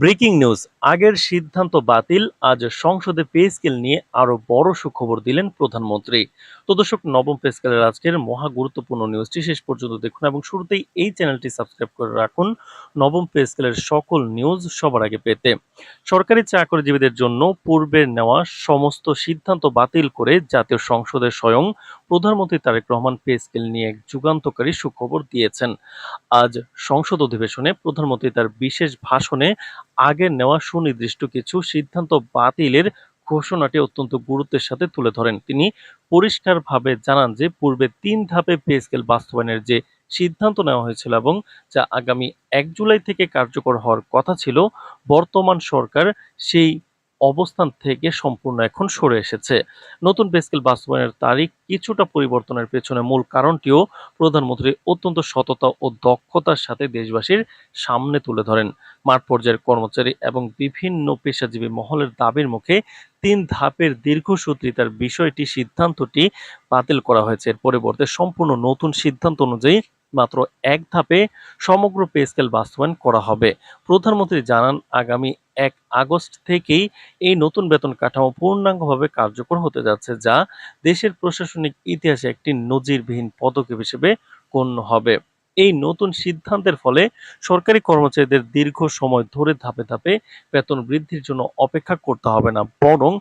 Breaking news, আগের সিদ্ধান্ত বাতিল। আজ সংসদে পে স্কেল নিয়ে আরো বড় সুখবর দিলেন প্রধানমন্ত্রী। তো দর্শক, নবম পে স্কেলের আজকের মহা গুরুত্বপূর্ণ নিউজটি শেষ পর্যন্ত দেখুন এবং শুরুতেই এই চ্যানেলটি সাবস্ক্রাইব করে রাখুন নবম পে স্কেলের সকল নিউজ সবার আগে পেতে। সরকারি চাকরিজীবীদের জন্য পূর্বের নেওয়া সমস্ত সিদ্ধান্ত বাতিল করে জাতীয় সংসদে স্বয়ং প্রধানমন্ত্রী তারেক রহমান পে স্কেল নিয়ে এক যুগান্তকারী সুখবর দিয়েছেন। আজ সংসদ অধিবেশনে প্রধানমন্ত্রী তার বিশেষ ভাষণে আগের নেওয়া সুনির্দিষ্ট কিছু সিদ্ধান্ত বাতিলের ঘোষণাটি অত্যন্ত গুরুত্বের সাথে তুলে ধরেন। তিনি পরিষ্কারভাবে জানান যে পূর্বে ৩ ধাপে পে স্কেল বাস্তবায়নের যে সিদ্ধান্ত নেওয়া হয়েছিল এবং যা আগামী ১ জুলাই থেকে কার্যকর হওয়ার কথা ছিল, বর্তমান সরকার সেই অবস্থান থেকে সম্পূর্ণ এখন সরে এসেছে। নতুন পে স্কেল বাস্তবায়নের তারিখ কিছুটা পরিবর্তনের পেছনে মূল কারণটিও প্রধানমন্ত্রী অত্যন্ত সততা ও দক্ষতার সাথে দেশবাসীর সামনে তুলে ধরেন। মাঠ পর্যায়ের কর্মচারী এবং বিভিন্ন পেশাজীবী মহলের দাবির মুখে ৩ ধাপের দীর্ঘসূত্রিতার সিদ্ধান্তটি বাতিল করা হয়েছে। এর পরিবর্তে সম্পূর্ণ নতুন সিদ্ধান্ত অনুযায়ী মাত্র ১ ধাপে সমগ্র পে স্কেল বাস্তবায়ন করা হবে। প্রধানমন্ত্রী জানান, আগামী ১ আগস্ট থেকেই এই নতুন বেতন কাঠামো পূর্ণাঙ্গভাবে কার্যকর হতে যাচ্ছে, যা দেশের প্রশাসনিক ইতিহাসে একটি নজিরবিহীন পদক্ষেপ হিসেবে গণ্য হবে। এই নতুন সিদ্ধান্তের ফলে সরকারি কর্মচারীদের দীর্ঘ সময় ধরে ধাপে ধাপে বেতন বৃদ্ধির জন্য অপেক্ষা করতে হবে না, বরং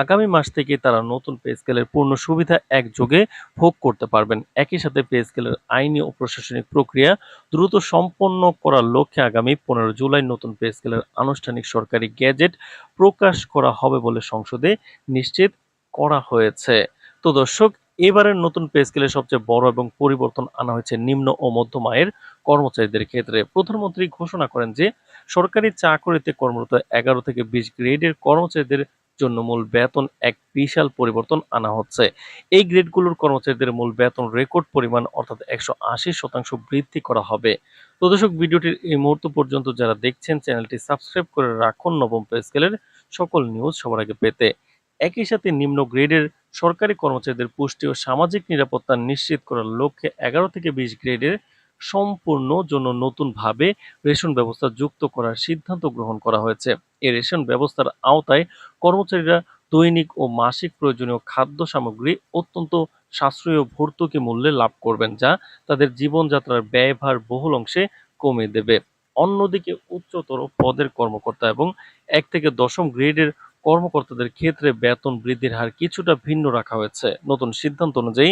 আগামী মাস থেকে তারা নতুন পে স্কেলের পূর্ণ সুবিধা একযোগে ভোগ করতে পারবেন। একই সাথে পে স্কেলের আইনি ও প্রশাসনিক প্রক্রিয়া দ্রুত সম্পন্ন করার লক্ষ্যে আগামী ১৫ জুলাই নতুন পে স্কেলের আনুষ্ঠানিক সরকারি গেজেট প্রকাশ করা হবে বলে সংসদে নিশ্চিত করা হয়েছে। তো দর্শক, এবারের নতুন পে স্কেলে সবচেয়ে বড় এবং পরিবর্তন আনা হয়েছে নিম্ন ও মধ্যম আয়ের কর্মচারীদের ক্ষেত্রে। প্রধানমন্ত্রী ঘোষণা করেন যে সরকারি চাকরিতে কর্মরত ১১ থেকে ২০ গ্রেডের কর্মচারীদের জন্য মূল বেতন এক বিশাল পরিবর্তন আনা হচ্ছে। এই গ্রেডগুলোর কর্মচারীদের মূল বেতন রেকর্ড পরিমাণ অর্থাৎ ১৮০% বৃদ্ধি করা হবে। তো দর্শক, ভিডিওটির এই মুহূর্ত পর্যন্ত যারা দেখছেন, চ্যানেলটি সাবস্ক্রাইব করে রাখুন নবম পে স্কেলের সকল নিউজ সবার আগে পেতে। একই সাথে নিম্ন গ্রেডের সরকারি কর্মচারীদের পুষ্টি ও সামাজিক নিরাপত্তা নিশ্চিত করার লক্ষ্যে ১১ থেকে ২০ গ্রেডের সম্পূর্ণ জন্য নতুনভাবে রেশন ব্যবস্থা যুক্ত করার সিদ্ধান্ত গ্রহণ করা হয়েছে। এই রেশন ব্যবস্থার আওতায় কর্মচারীরা দৈনিক ও মাসিক প্রয়োজনীয় খাদ্য সামগ্রী অত্যন্ত সাশ্রয়ী ও ভর্তুকি মূল্যে লাভ করবেন, যা তাদের জীবনযাত্রার ব্যয়ভার বহুল অংশে কমিয়ে দেবে। অন্যদিকে উচ্চতর পদের কর্মকর্তা এবং ১ থেকে ১০ম গ্রেডের কর্মকর্তাদের ক্ষেত্রে বেতন বৃদ্ধির হার কিছুটা ভিন্ন রাখা হয়েছে। নতুন সিদ্ধান্ত অনুযায়ী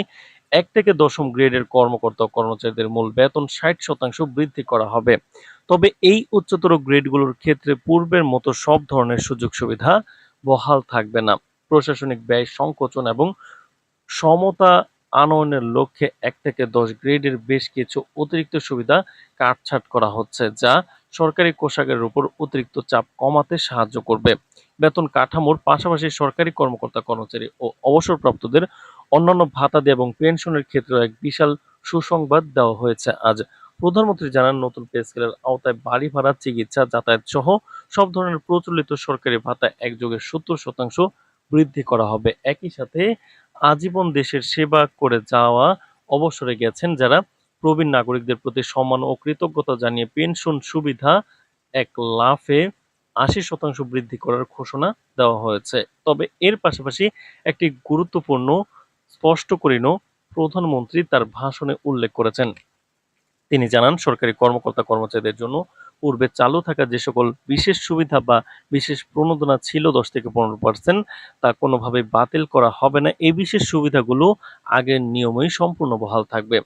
১ থেকে ১০ম গ্রেডের কর্মকর্তা ও কর্মচারীদের মূল বেতন ৬০% বৃদ্ধি করা হবে। তবে এই উচ্চতর গ্রেডগুলোর ক্ষেত্রে পূর্বের মতো সব ধরনের সুযোগ সুবিধা বহাল থাকবে না। প্রশাসনিক ব্যয় সংকোচন এবং সমতা আনয়নের লক্ষ্যে ১ থেকে ১০ গ্রেডের বেশ কিছু অতিরিক্ত সুবিধা কাটছাঁট করা হচ্ছে, যা সরকারি কোষাগারের উপর অতিরিক্ত চাপ কমাতে সাহায্য করবে। বেতন কাঠামোর পাশাপাশি সরকারি কর্মকর্তা কর্মচারী ও অবসরপ্রাপ্তদের অন্যান্য ভাতাদি এবং পেনশনের ক্ষেত্রেও এক বিশাল সুসংবাদ দেওয়া হয়েছে আজ। প্রধানমন্ত্রী জানান, নতুন পে স্কেলের আওতায় বাড়ি ভাড়া, চিকিৎসা, যাতায়াত সহ সব ধরনের প্রচলিত সরকারি ভাতা একযোগে ৭০% বৃদ্ধি করা হবে। একই সাথে আজীবন দেশের সেবা করে যাওয়া অবসরে গেছেন যারা প্রবীণ নাগরিকদের প্রতি সম্মান ও কৃতজ্ঞতা জানিয়ে পেনশন সুবিধা এক লাফে ৮০% বৃদ্ধি করার ঘোষণা দেওয়া হয়েছে। তবে এর পাশাপাশি একটি গুরুত্বপূর্ণ স্পষ্টকরণীয় প্রধানমন্ত্রী তার ভাষণে উল্লেখ করেছেন। তিনি জানান, সরকারি কর্মকর্তা-কর্মচারীদের জন্য পূর্বে চালু থাকা যে সকল বিশেষ সুবিধা বা বিশেষ প্রণোদনা ছিল ১০ থেকে ১৫%, তা কোনোভাবেই বাতিল করা হবে না। এই বিশেষ সুবিধাগুলো আগের নিয়মেই সম্পূর্ণ বহাল থাকবে।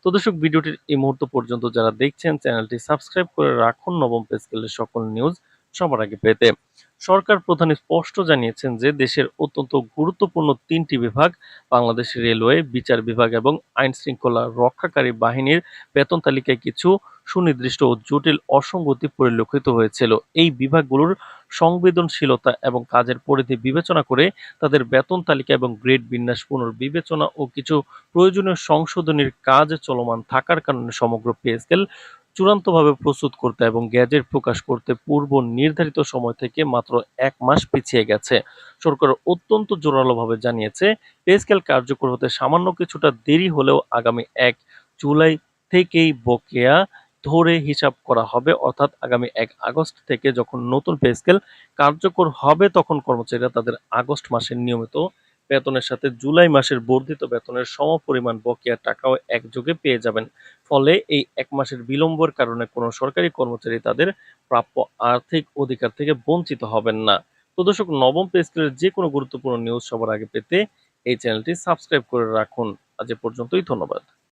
তো দর্শক, ভিডিওটির এই মুহূর্ত পর্যন্ত যারা দেখছেন, চ্যানেলটি সাবস্ক্রাইব করে রাখুন নবম পে স্কেলের সকল নিউজ সবার আগে পেতে। সরকার প্রধান স্পষ্ট জানিয়েছেন যে দেশের অত্যন্ত গুরুত্বপূর্ণ ৩টি বিভাগ, বাংলাদেশ রেলওয়ে, বিচার বিভাগ এবং আইন শৃঙ্খলা রক্ষাকারী বাহিনীর বেতন তালিকায় কিছু সুনির্দিষ্ট ও জটিল অসঙ্গতি পরিলক্ষিত হয়েছিল। এই বিভাগগুলোর সংবেদনশীলতা এবং কাজের পরিধি বিবেচনা করে তাদের বেতন তালিকা এবং গ্রেড বিন্যাস পুনর্বিবেচনা ও কিছু প্রয়োজনীয় সংশোধনীর কাজ চলমান থাকার কারণে সমগ্র পে স্কেল চূড়ান্তভাবে প্রস্তুত করতে এবং গেজেট প্রকাশ করতে পূর্ব নির্ধারিত সময় থেকে মাত্র ১ মাস পিছিয়ে গেছে। সরকার অত্যন্ত জোরালোভাবে জানিয়েছে, পে স্কেল কার্যকর হতে সামান্য কিছুটা দেরি হলেও আগামী ১ জুলাই থেকেই বকেয়া ধরে হিসাব করা হবে, অর্থাৎ আগামী ১ আগস্ট থেকে যখন নতুন পে স্কেল কার্যকর হবে তখন কর্মচারীরা তাদের আগস্ট মাসের নিয়মিত বেতনের সাথে জুলাই মাসের বর্ধিত বেতনের সমপরিমাণ বকেয়া টাকাও একযোগে পেয়ে যাবেন। ফলে এই ১ মাসের বিলম্বের কারণে কোনো সরকারি কর্মচারী তাদের প্রাপ্য আর্থিক অধিকার থেকে বঞ্চিত হবেন না। তো দর্শক, নবম পে স্কেলের যে কোনো গুরুত্বপূর্ণ নিউজ সবার আগে পেতে এই চ্যানেলটি সাবস্ক্রাইব করে রাখুন। আজ এ পর্যন্তই, ধন্যবাদ।